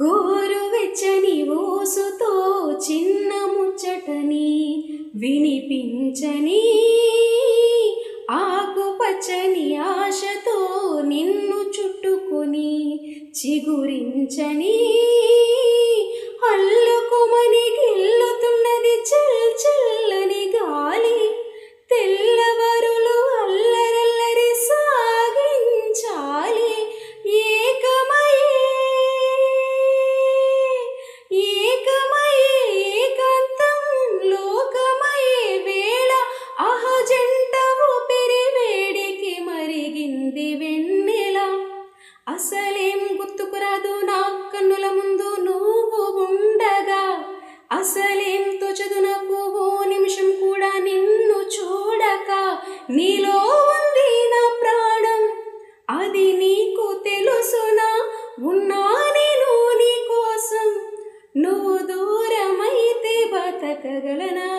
గోరువెచ్చని ఊసుతో చిన్న ముచ్చటని వినిపించని ఆకుపచ్చని ఆశతో నిన్ను చుట్టుకొని చిగురించని అల్లుకుమని గిల్లుతున్నది చల్లని గాలి. తెల్లవరులు అల్లరల్లరి సాగించాలి. ఏకాంతం లోకమయే వేళ అహజంట ఊపిరి వేడికి మరిగింది వెన్నెల. అసలేం గుర్తుకురాదు నా కన్నుల ముందు నువ్వు ఉండగా. అసలేం తోచదు నాకు ఓ నిమిషం కూడా నిన్ను చూడక. నీలో ఉంది నా ప్రాణం, అది నీకు తెలుసునా? ఉన్నా నేను నీ కోసం, నువ్వు దూరమైతే బతకగలనా?